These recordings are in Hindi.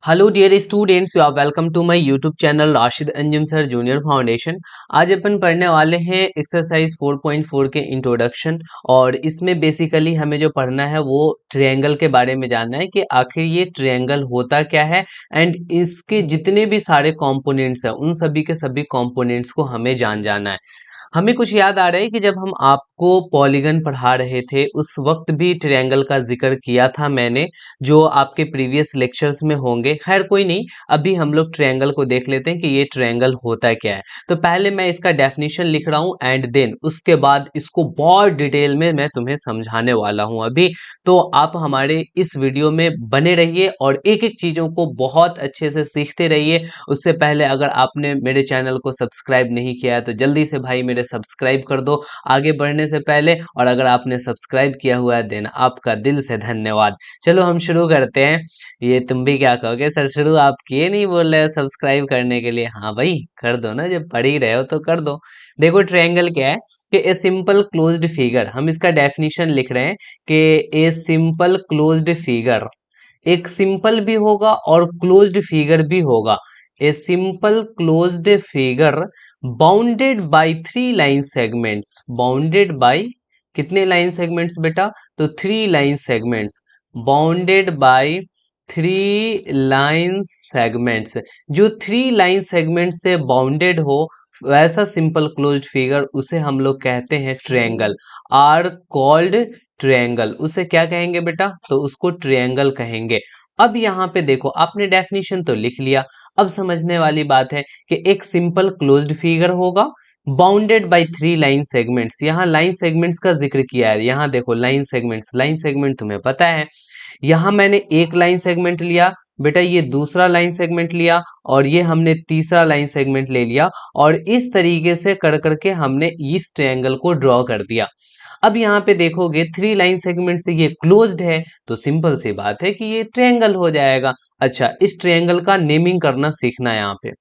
Hello dear students, you are welcome to my YouTube channel Rashid Anjum sir junior foundation. आज अपन पढ़ने वाले हैं एक्सरसाइज 4.4 के इंट्रोडक्शन। और इसमें बेसिकली हमें जो पढ़ना है वो ट्रायंगल के बारे में जानना है कि आखिर ये ट्रायंगल होता क्या है एंड इसके जितने भी सारे कंपोनेंट्स हैं उन सभी के सभी कंपोनेंट्स को हमें जाना है। हमें कुछ याद आ रहा है कि जब हम आपको पॉलीगन पढ़ा रहे थे उस वक्त भी ट्रायंगल का जिक्र किया था मैंने, जो आपके प्रीवियस लेक्चर्स में होंगे। खैर कोई नहीं, अभी हम लोग ट्रायंगल को देख लेते हैं कि ये ट्रायंगल होता क्या है। तो पहले मैं इसका डेफिनेशन लिख रहा हूँ एंड देन उसके बाद इसको बहुत डिटेल में मैं तुम्हें समझाने वाला हूँ अभी। तो आप हमारे इस वीडियो में बने रहिए और एक एक चीज़ों को बहुत अच्छे से सीखते रहिए। उससे पहले अगर आपने मेरे चैनल को सब्सक्राइब नहीं किया है तो जल्दी से भाई मेरे सब्सक्राइब कर दो आगे बढ़ने से पहले। और अगर आपने सब्सक्राइब किया हुआ है देन आपका दिल से धन्यवाद। चलो हम शुरू करते हैं। ये तुम भी क्या कहोगे, सर शुरू आप किए नहीं बोल रहे हो सब्सक्राइब करने के लिए? हाँ भाई कर दो ना, जब पढ़ ही रहे हो तो कर दो। देखो ट्रायंगल क्या है कि ए सिंपल क्लोज्ड फिगर, हम इसका डेफिनेशन लिख रहे हैं कि ए सिंपल क्लोज्ड फिगर, एक सिंपल भी होगा और क्लोज्ड फिगर भी होगा। A simple closed figure bounded by 3 line segments, bounded by कितने लाइन सेगमेंट्स बेटा? तो 3 line segments, bounded by 3 line segments. जो 3 लाइन सेगमेंट से बाउंडेड हो वैसा सिंपल क्लोज्ड फिगर उसे हम लोग कहते हैं ट्रायंगल, आर कॉल्ड ट्रायंगल। उसे क्या कहेंगे बेटा? तो उसको ट्रायंगल कहेंगे। अब यहाँ पे देखो आपने डेफिनेशन तो लिख लिया। अब समझने वाली बात है कि एक सिंपल क्लोज्ड फिगर होगा बाउंडेड बाय 3 लाइन सेगमेंट्स। यहाँ लाइन सेगमेंट्स का जिक्र किया है, यहाँ देखो लाइन सेगमेंट्स, लाइन सेगमेंट तुम्हें पता है। यहाँ मैंने एक लाइन सेगमेंट लिया बेटा, ये दूसरा लाइन सेगमेंट लिया और ये हमने तीसरा लाइन सेगमेंट ले लिया और इस तरीके से कर करके हमने इस ट्रायंगल को ड्रॉ कर दिया। अब यहाँ पे देखोगे 3 लाइन सेगमेंट से ये क्लोज्ड है तो सिंपल सी बात है कि ये ट्रायंगल हो जाएगा। अच्छा, इस ट्रायंगल का नेमिंग करना सीखना है यहाँ पे।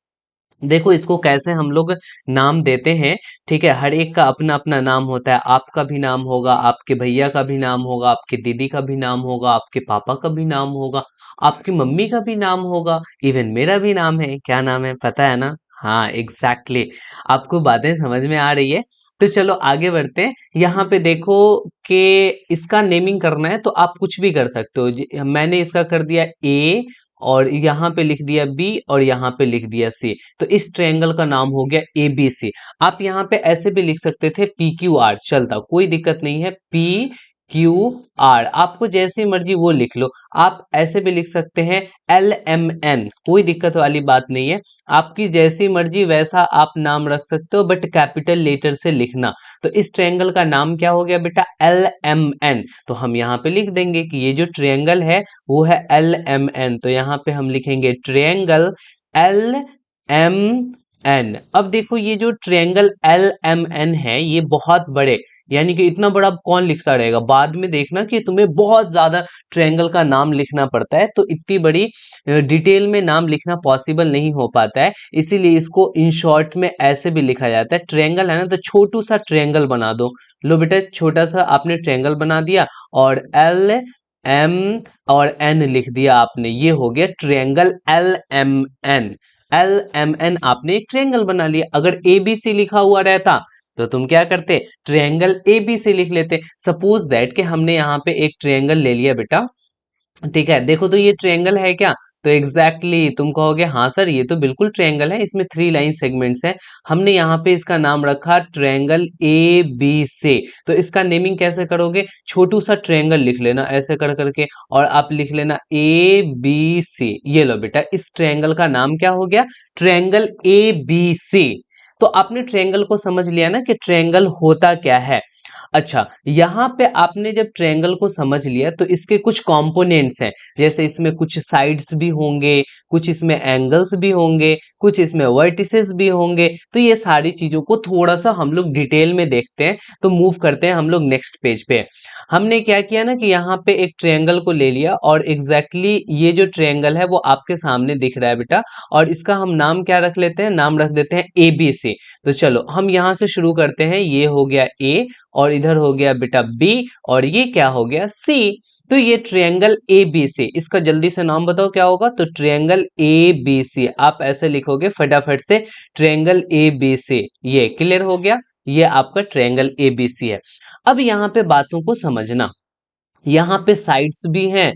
देखो इसको कैसे हम लोग नाम देते हैं, ठीक है? हर एक का अपना अपना नाम होता है। आपका भी नाम होगा, आपके भैया का भी नाम होगा, आपके दीदी का भी नाम होगा, आपके पापा का भी नाम होगा, आपकी मम्मी का भी नाम होगा, इवन मेरा भी नाम है। क्या नाम है पता है ना? हाँ एग्जैक्टली आपको बातें समझ में आ रही है। तो चलो आगे बढ़ते हैं। यहाँ पे देखो कि इसका नेमिंग करना है तो आप कुछ भी कर सकते हो। मैंने इसका कर दिया ए और यहाँ पे लिख दिया बी और यहाँ पे लिख दिया सी, तो इस ट्रायंगल का नाम हो गया ए बी सी। आप यहाँ पे ऐसे भी लिख सकते थे पी क्यू आर, चलता कोई दिक्कत नहीं है। पी क्यू आर आपको जैसी मर्जी वो लिख लो। आप ऐसे भी लिख सकते हैं एल एम एन, कोई दिक्कत वाली बात नहीं है। आपकी जैसी मर्जी वैसा आप नाम रख सकते हो बट कैपिटल लेटर से लिखना। तो इस ट्रायंगल का नाम क्या हो गया बेटा? L M N. तो हम यहाँ पे लिख देंगे कि ये जो ट्रायंगल है वो है एल एम एन। तो यहाँ पे हम लिखेंगे ट्रायंगल एल एम एन। अब देखो ये जो ट्रायंगल एल एम एन है ये बहुत बड़े, यानी कि इतना बड़ा कौन लिखता रहेगा? बाद में देखना कि तुम्हें बहुत ज्यादा ट्रायंगल का नाम लिखना पड़ता है तो इतनी बड़ी डिटेल में नाम लिखना पॉसिबल नहीं हो पाता है, इसीलिए इसको इन शॉर्ट में ऐसे भी लिखा जाता है। ट्रायंगल है ना तो छोटू सा ट्रायंगल बना दो। लो बेटा छोटा सा आपने ट्रायंगल बना दिया और एल एम और एन लिख दिया आपने, ये हो गया triangle L M N. L M N आपने एक ट्रायंगल बना लिया। अगर ए बी सी लिखा हुआ रहता तो तुम क्या करते? ट्रायंगल ए बी सी लिख लेते। सपोज दैट कि हमने यहाँ पे एक ट्रायंगल ले लिया बेटा, ठीक है? देखो तो ये ट्रायंगल है क्या? तो एग्जैक्टली तुम कहोगे हाँ सर ये तो बिल्कुल ट्रायंगल है, इसमें 3 लाइन सेगमेंट्स हैं। हमने यहाँ पे इसका नाम रखा ट्रायंगल ए बी सी। तो इसका नेमिंग कैसे करोगे? छोटू सा ट्रायंगल लिख लेना ऐसे कर करके और आप लिख लेना ए बी सी। ये लो बेटा इस ट्रायंगल का नाम क्या हो गया? Triangle A B C. तो आपने ट्रायंगल को समझ लिया ना कि ट्रायंगल होता क्या है। अच्छा, यहाँ पे आपने जब ट्रायंगल को समझ लिया तो इसके कुछ कंपोनेंट्स हैं, जैसे इसमें कुछ साइड्स भी होंगे, कुछ इसमें एंगल्स भी होंगे, कुछ इसमें वर्टिसेस भी होंगे। तो ये सारी चीजों को थोड़ा सा हम लोग डिटेल में देखते हैं। तो मूव करते हैं हम लोग नेक्स्ट पेज पे। हमने क्या किया ना कि यहाँ पे एक ट्रायंगल को ले लिया और एग्जैक्टली ये जो ट्रायंगल है वो आपके सामने दिख रहा है बेटा। और इसका हम नाम क्या रख लेते हैं? नाम रख देते हैं एबीसी। तो चलो हम यहाँ से शुरू करते हैं। ये हो गया ए और इधर हो गया बेटा बी और ये क्या हो गया सी। तो ये ट्रायंगल ए बी सी, इसका जल्दी से नाम बताओ क्या होगा। तो ट्रायंगल ए बी सी आप ऐसे लिखोगे फटाफट से, ट्रायंगल ए बी सी। ये क्लियर हो गया, ये आपका ट्रायंगल ए बी सी है। अब यहाँ पे बातों को समझना, यहाँ पे साइड्स भी हैं,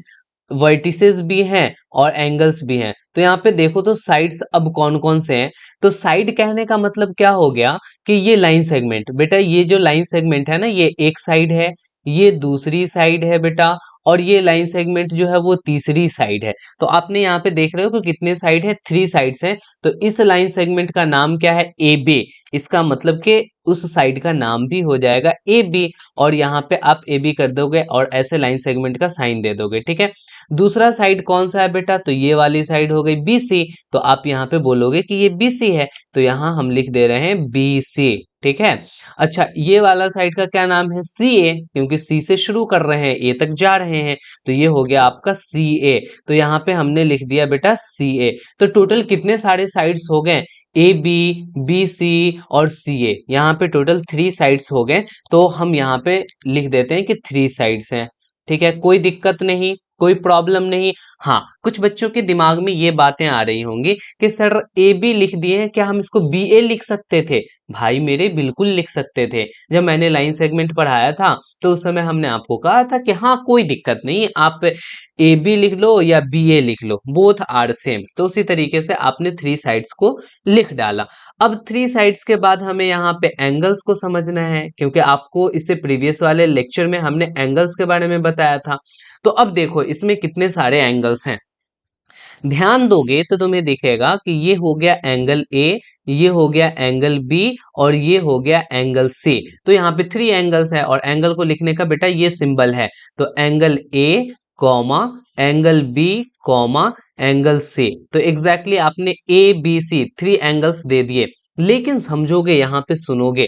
वर्टिसेस भी हैं और एंगल्स भी हैं। तो यहाँ पे देखो तो साइड्स अब कौन कौन से हैं। तो साइड कहने का मतलब क्या हो गया कि ये लाइन सेगमेंट, बेटा ये जो लाइन सेगमेंट है ना, ये एक साइड है, ये दूसरी साइड है बेटा, और ये लाइन सेगमेंट जो है वो तीसरी साइड है। तो आपने यहाँ पे देख रहे हो कि कितने साइड है, 3 साइड्स हैं। तो इस लाइन सेगमेंट का नाम क्या है, ए बी। इसका मतलब कि उस साइड का नाम भी हो जाएगा ए बी, और यहाँ पे आप ए बी कर दोगे और ऐसे लाइन सेगमेंट का साइन दे दोगे, ठीक है। दूसरा साइड कौन सा है बेटा, तो ये वाली साइड हो गई बी सी। तो आप यहाँ पे बोलोगे कि ये बी सी है, तो यहाँ हम लिख दे रहे हैं बी सी, ठीक है। अच्छा ये वाला साइड का क्या नाम है, सी ए, क्योंकि सी से शुरू कर रहे हैं ए तक जा रहे हैं, तो ये हो गया आपका सी ए। तो यहाँ पे हमने लिख दिया बेटा सी ए। तो टोटल कितने सारे साइड्स हो गए, ए बी, बी सी और सी ए, यहाँ पे टोटल 3 साइड्स हो गए। तो हम यहाँ पे लिख देते हैं कि 3 साइड्स हैं, ठीक है। कोई दिक्कत नहीं, कोई प्रॉब्लम नहीं। हाँ कुछ बच्चों के दिमाग में ये बातें आ रही होंगी कि सर ए बी लिख दिए हैं, क्या हम इसको बी ए लिख सकते थे। भाई मेरे बिल्कुल लिख सकते थे। जब मैंने लाइन सेगमेंट पढ़ाया था तो उस समय हमने आपको कहा था कि हाँ कोई दिक्कत नहीं, आप ए बी लिख लो या बी ए लिख लो, बोथ आर सेम। तो उसी तरीके से आपने 3 साइड्स को लिख डाला। अब 3 साइड्स के बाद हमें यहाँ पे एंगल्स को समझना है, क्योंकि आपको इससे प्रीवियस वाले लेक्चर में हमने एंगल्स के बारे में बताया था। तो अब देखो इसमें कितने सारे एंगल्स हैं, ध्यान दोगे तो तुम्हें दिखेगा कि ये हो गया एंगल ए, ये हो गया एंगल बी और ये हो गया एंगल सी। तो यहाँ पे 3 एंगल्स है और एंगल को लिखने का बेटा ये सिंबल है। तो angle A comma angle B comma angle C. तो एग्जैक्टली आपने ए बी सी 3 एंगल्स दे दिए। लेकिन समझोगे, यहाँ पे सुनोगे,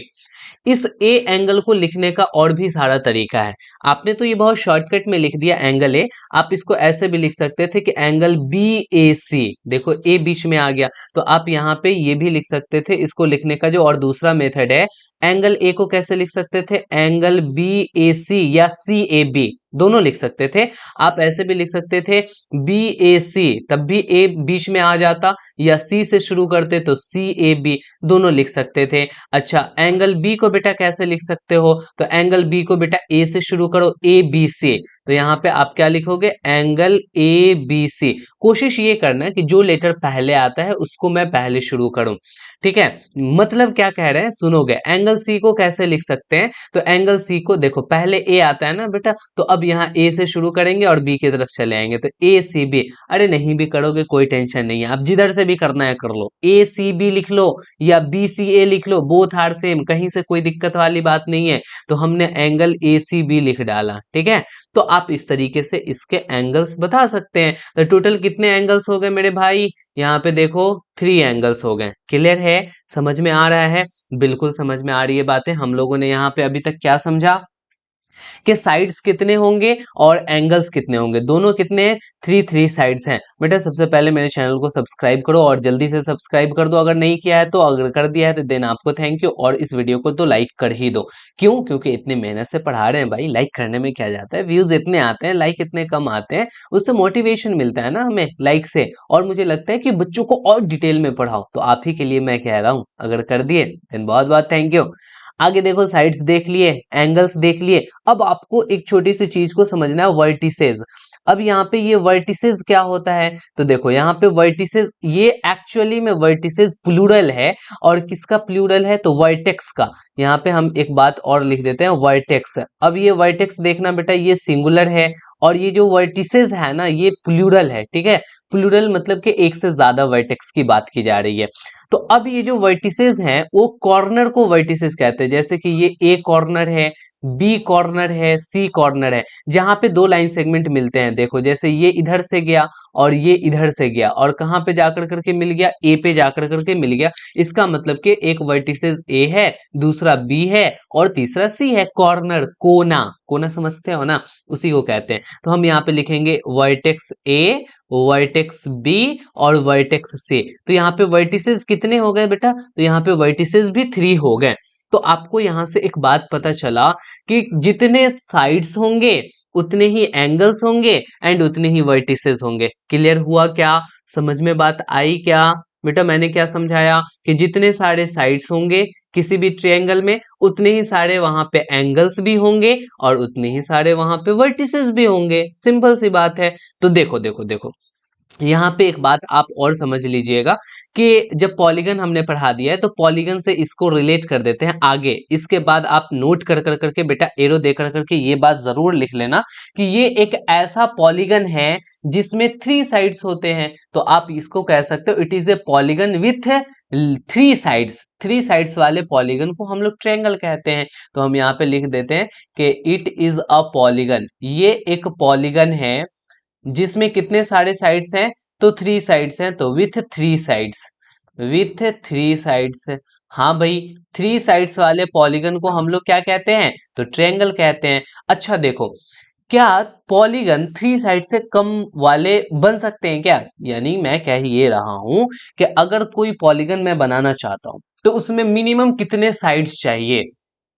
इस ए एंगल को लिखने का और भी सारा तरीका है। आपने तो ये बहुत शॉर्टकट में लिख दिया एंगल ए, आप इसको ऐसे भी लिख सकते थे कि एंगल बी ए सी। देखो ए बीच में आ गया, तो आप यहाँ पे ये भी लिख सकते थे। इसको लिखने का जो और दूसरा मेथड है, एंगल ए को कैसे लिख सकते थे, एंगल बी ए सी या सी ए बी, दोनों लिख सकते थे। आप ऐसे भी लिख सकते थे बी ए सी, तब भी ए बीच में आ जाता, या सी से शुरू करते तो सी ए बी, दोनों लिख सकते थे। अच्छा एंगल बी को बेटा कैसे लिख सकते हो, तो एंगल बी को बेटा ए से शुरू करो, ए बी सी। तो यहाँ पे आप क्या लिखोगे, एंगल ए बी सी। कोशिश ये करना है कि जो लेटर पहले आता है उसको मैं पहले शुरू करूं, ठीक है। मतलब क्या कह रहे हैं सुनोगे, एंगल सी को कैसे लिख सकते हैं, तो एंगल सी को देखो पहले ए आता है ना बेटा, तो अब यहाँ ए से शुरू करेंगे और बी की तरफ चले आएंगे, तो ए सी बी। अरे नहीं भी करोगे कोई टेंशन नहीं है, आप जिधर से भी करना है कर लो, ए सी बी लिख लो या बी सी ए लिख लो, बोथ आर सेम, कहीं से कोई दिक्कत वाली बात नहीं है। तो हमने एंगल ए सी बी लिख डाला, ठीक है। तो आप इस तरीके से इसके एंगल्स बता सकते हैं। तो टोटल कितने एंगल्स हो गए मेरे भाई, यहाँ पे देखो 3 एंगल्स हो गए। क्लियर है, समझ में आ रहा है, बिल्कुल समझ में आ रही है बातें। हम लोगों ने यहाँ पे अभी तक क्या समझा कि साइड्स कितने होंगे और एंगल्स कितने होंगे, दोनों कितने हैं, 3 साइड्स हैं। बेटा सबसे पहले मेरे चैनल को सब्सक्राइब करो और जल्दी से सब्सक्राइब कर दो अगर नहीं किया है तो, अगर कर दिया है तो देन आपको थैंक यू, और इस वीडियो को तो लाइक कर ही दो। क्यों, क्योंकि इतनी मेहनत से पढ़ा रहे हैं भाई, लाइक करने में क्या जाता है, व्यूज इतने आते हैं, लाइक इतने कम आते हैं, उससे मोटिवेशन मिलता है ना हमें लाइक से, और मुझे लगता है कि बच्चों को और डिटेल में पढ़ाओ, तो आप ही के लिए मैं कह रहा हूँ, अगर कर दिए देन बहुत बहुत थैंक यू। आगे देखो साइड्स देख लिए, एंगल्स देख लिए, अब आपको एक छोटी सी चीज को समझना है, वर्टिसेस। अब यहाँ पे ये वर्टिसेस क्या होता है, तो देखो यहाँ पे वर्टिसेस, ये एक्चुअली में वर्टिसेस प्लूरल है, और किसका प्लूरल है, तो वर्टेक्स का। यहाँ पे हम एक बात और लिख देते हैं, वर्टेक्स। अब ये वर्टेक्स देखना बेटा, ये सिंगुलर है, और ये जो वर्टिसेस है ना ये प्लूरल है, ठीक है। प्लूरल मतलब कि एक से ज्यादा वर्टेक्स की बात की जा रही है। तो अब ये जो वर्टिसेस हैं वो कॉर्नर को वर्टिसेस कहते हैं, जैसे कि ये ए कॉर्नर है, बी कॉर्नर है, सी कॉर्नर है, जहां पे दो लाइन सेगमेंट मिलते हैं। देखो जैसे ये इधर से गया और ये इधर से गया और कहां पे जाकर करके मिल गया, ए पे जाकर करके मिल गया। इसका मतलब कि एक वर्टिसेस ए है, दूसरा बी है और तीसरा सी है। कॉर्नर, कोना, कोना समझते हो ना, उसी को कहते हैं। तो हम यहाँ पे लिखेंगे वर्टेक्स ए, वर्टेक्स बी और वर्टेक्स सी। तो यहाँ पे वर्टिसेस कितने हो गए बेटा, तो यहाँ पे वर्टिसेस भी 3 हो गए। तो आपको यहां से एक बात पता चला कि जितने साइड्स होंगे उतने ही एंगल्स होंगे एंड उतने ही वर्टिसेस होंगे। क्लियर हुआ क्या, समझ में बात आई क्या बेटा? मैंने क्या समझाया कि जितने सारे साइड्स होंगे किसी भी ट्रायंगल में उतने ही सारे वहां पे एंगल्स भी होंगे और उतने ही सारे वहां पे वर्टिसेस भी होंगे। सिंपल सी बात है। तो देखो देखो देखो, यहाँ पे एक बात आप और समझ लीजिएगा कि जब पॉलीगन हमने पढ़ा दिया है तो पॉलीगन से इसको रिलेट कर देते हैं आगे। इसके बाद आप नोट कर कर करके बेटा एरो दे कर करके ये बात जरूर लिख लेना कि ये एक ऐसा पॉलीगन है जिसमें 3 साइड्स होते हैं। तो आप इसको कह सकते हो it is a polygon with 3 sides. 3 sides वाले पॉलीगन को हम लोग ट्रायंगल कहते हैं। तो हम यहाँ पे लिख देते हैं कि इट इज अ पॉलीगन, ये एक पॉलीगन है जिसमें कितने सारे साइड्स हैं, तो 3 साइड्स हैं। तो विथ 3 साइड्स, विथ 3 साइड्स। हाँ भाई, 3 साइड्स वाले पॉलीगन को हम लोग क्या कहते हैं, तो ट्रायंगल कहते हैं। अच्छा देखो, क्या पॉलीगन 3 साइड से कम वाले बन सकते हैं क्या? यानी मैं कह ये रहा हूं कि अगर कोई पॉलीगन मैं बनाना चाहता हूं तो उसमें मिनिमम कितने साइड्स चाहिए?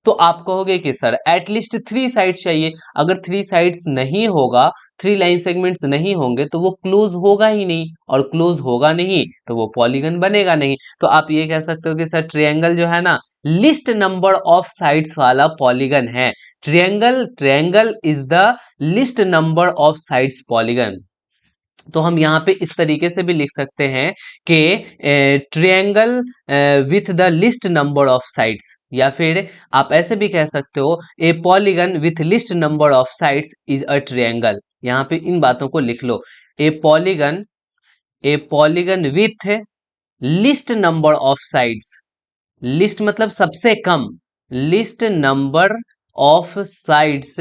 तो आप कहोगे कि सर एटलीस्ट 3 साइड्स चाहिए। अगर 3 साइड्स नहीं होगा, 3 लाइन सेगमेंट्स नहीं होंगे तो वो क्लोज होगा ही नहीं, और क्लोज होगा नहीं तो वो पॉलीगन बनेगा नहीं। तो आप ये कह सकते हो कि सर ट्रायंगल जो है ना, लिस्ट नंबर ऑफ साइड्स वाला पॉलीगन है। Triangle, triangle is the least number of sides polygon. तो हम यहाँ पे इस तरीके से भी लिख सकते हैं कि triangle with the least number of sides, या फिर आप ऐसे भी कह सकते हो a polygon with least number of sides is a triangle. यहाँ पे इन बातों को लिख लो, a polygon, a polygon with least number of sides. Least मतलब सबसे कम, least number of sides,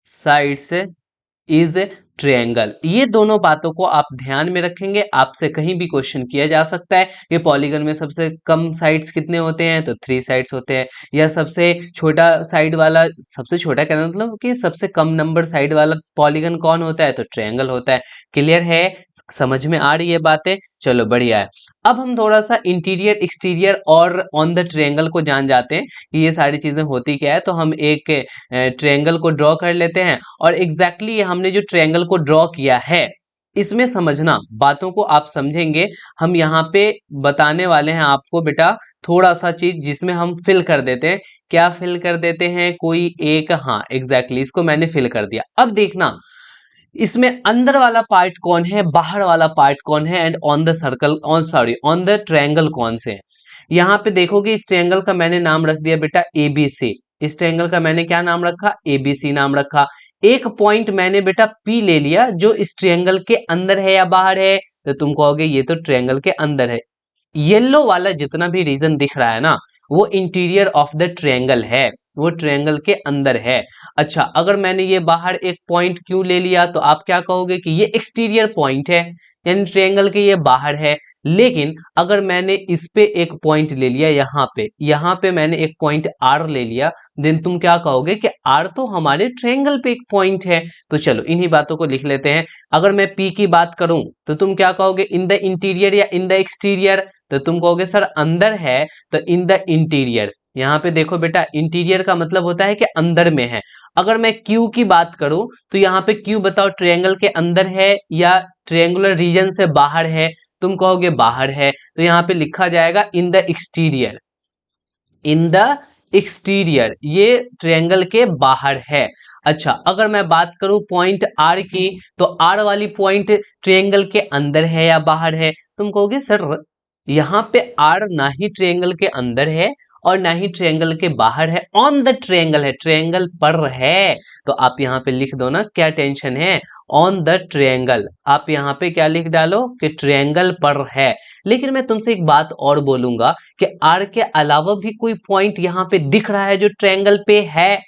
sides is triangle. ये दोनों बातों को आप ध्यान में रखेंगे। आपसे कहीं भी क्वेश्चन किया जा सकता है कि पॉलीगन में सबसे कम साइड्स कितने होते हैं, तो 3 साइड्स होते हैं। या सबसे छोटा साइड वाला, सबसे छोटा कहना मतलब कि सबसे कम नंबर साइड वाला पॉलीगन कौन होता है, तो ट्रायंगल होता है। क्लियर है, समझ में आ रही है बातें? चलो बढ़िया है। अब हम थोड़ा सा इंटीरियर एक्सटीरियर और ऑन द ट्रायंगल को जान जाते हैं कि ये सारी चीजें होती क्या है। तो हम एक ट्रायंगल को ड्रॉ कर लेते हैं और एग्जैक्टली हमने जो ट्रायंगल को ड्रॉ किया है इसमें समझना, बातों को आप समझेंगे। हम यहाँ पे बताने वाले हैं आपको बेटा थोड़ा सा चीज जिसमें हम फिल कर देते हैं। क्या फिल कर देते हैं, कोई एक, हाँ एग्जैक्टली इसको मैंने फिल कर दिया। अब देखना इसमें अंदर वाला पार्ट कौन है, बाहर वाला पार्ट कौन है, and on the circle, on sorry on the triangle कौन से है। यहाँ पे देखोगे इस ट्रायंगल का मैंने नाम रख दिया बेटा एबीसी। इस ट्रायंगल का मैंने क्या नाम रखा, एबीसी नाम रखा। एक पॉइंट मैंने बेटा पी ले लिया जो इस ट्रायंगल के अंदर है या बाहर है, तो तुम कहोगे ये तो ट्रायंगल के अंदर है। येलो वाला जितना भी रीजन दिख रहा है ना, वो इंटीरियर ऑफ द ट्रायंगल है, वो ट्रायंगल के अंदर है। अच्छा, अगर मैंने ये बाहर एक पॉइंट क्यों ले लिया, तो आप क्या कहोगे कि ये एक्सटीरियर पॉइंट है, यानी ट्रायंगल के ये बाहर है। लेकिन अगर मैंने इस पे एक पॉइंट ले लिया, यहाँ पे मैंने एक पॉइंट आर ले लिया, देन तुम क्या कहोगे कि आर तो हमारे ट्रायंगल पे एक पॉइंट है। तो चलो इन्हीं बातों को लिख लेते हैं। अगर मैं पी की बात करूं तो तुम क्या कहोगे, इन द इंटीरियर या इन द एक्सटीरियर, तो तुम कहोगे सर अंदर है तो इन द इंटीरियर। यहाँ पे देखो बेटा, इंटीरियर का मतलब होता है कि अंदर में है। अगर मैं क्यू की बात करूं तो यहाँ पे क्यू बताओ ट्रायंगल के अंदर है या ट्रायंगुलर रीजन से बाहर है, तुम कहोगे बाहर है। तो यहाँ पे लिखा जाएगा in the exterior, in the exterior, ये ट्रायंगल के बाहर है। अच्छा, अगर मैं बात करूं पॉइंट आर की, तो आर वाली पॉइंट ट्रायंगल के अंदर है या बाहर है, तुम कहोगे सर यहाँ पे आर ना ही ट्रायंगल के अंदर है और ना ही ट्रायंगल के बाहर है, ऑन द ट्रायंगल है, ट्रायंगल पर है। तो आप यहाँ पे लिख दो ना, क्या टेंशन है, ऑन द ट्रायंगल। आप यहाँ पे क्या लिख डालो कि ट्रायंगल पर है। लेकिन मैं तुमसे एक बात और बोलूंगा कि आर के अलावा भी कोई पॉइंट यहाँ पे दिख रहा है जो ट्रायंगल पे है,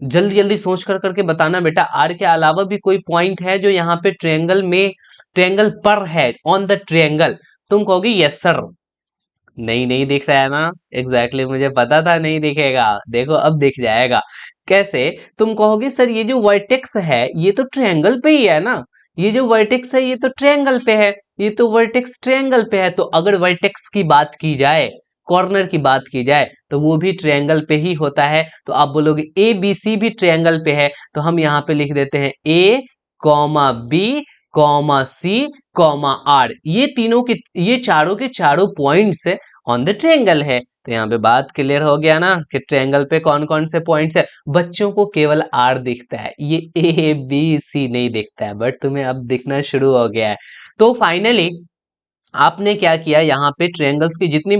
जल्दी जल्दी सोच कर करके बताना बेटा, आर के अलावा भी कोई पॉइंट है जो यहाँ पे ट्रायंगल में, ट्रायंगल पर है, ऑन द ट्रायंगल? तुम कहोगे यस सर। नहीं, नहीं दिख रहा है ना? एग्जैक्टली मुझे पता था नहीं दिखेगा, देखो अब दिख जाएगा। कैसे? तुम कहोगे सर ये जो वर्टेक्स है ये तो ट्रायंगल पे ही है ना, ये जो वर्टेक्स है ये तो ट्रायंगल पे है, ये तो वर्टेक्स ट्रायंगल पे है, तो अगर वर्टेक्स की बात की जाए, कॉर्नर की बात की जाए, तो वो भी ट्रायंगल पे ही होता है। तो आप बोलोगे ए बी सी भी ट्रायंगल पे है, तो हम यहाँ पे लिख देते हैं A comma B comma C comma R, ये तीनों के, ये चारों के चारों पॉइंट्स ऑन द ट्रायंगल है। तो यहाँ पे बात क्लियर हो गया ना कि ट्रायंगल पे कौन कौन से पॉइंट्स है। बच्चों को केवल आर दिखता है, ये ए बी सी नहीं दिखता है, बट तुम्हें अब दिखना शुरू हो गया है। तो फाइनली आपने क्या किया, यहाँ पे ट्रायंगल्स की जितनी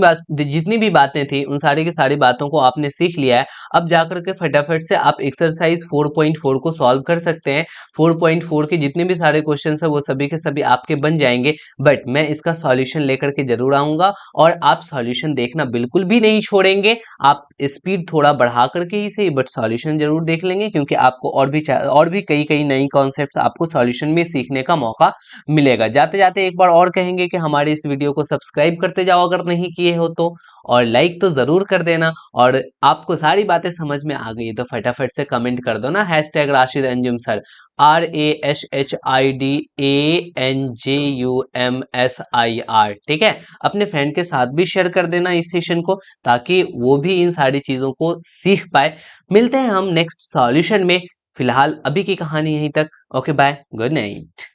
भी बातें थी उन सारी की सारी बातों को आपने सीख लिया है। अब जाकर के फटाफट से आप एक्सरसाइज 4.4 को सॉल्व कर सकते हैं। 4.4 के जितने भी सारे क्वेश्चन है वो सभी के सभी आपके बन जाएंगे, बट मैं इसका सॉल्यूशन लेकर के जरूर आऊंगा, और आप सॉल्यूशन देखना बिल्कुल भी नहीं छोड़ेंगे। आप स्पीड थोड़ा बढ़ा करके ही सही, बट सॉल्यूशन जरूर देख लेंगे, क्योंकि आपको और भी कई कई नई कॉन्सेप्ट्स आपको सॉल्यूशन में सीखने का मौका मिलेगा। जाते जाते एक बार और कहेंगे कि हमारे इस वीडियो को सब्सक्राइब करते जाओ अगर नहीं किए हो तो, और लाइक तो जरूर कर देना। और आपको सारी बातें समझ में आ गई तो फटाफट से कमेंट कर दो ना, hashtag Rashid Anjum sir, RASHIDANJUMSIR, ठीक है। अपने फ्रेंड के साथ भी शेयर कर देना इस सेशन को, ताकि वो भी इन सारी चीजों को सीख पाए। मिलते हैं हम नेक्स्ट सॉल्यूशन में, फिलहाल अभी की कहानी यहीं तक। Okay bye, good night.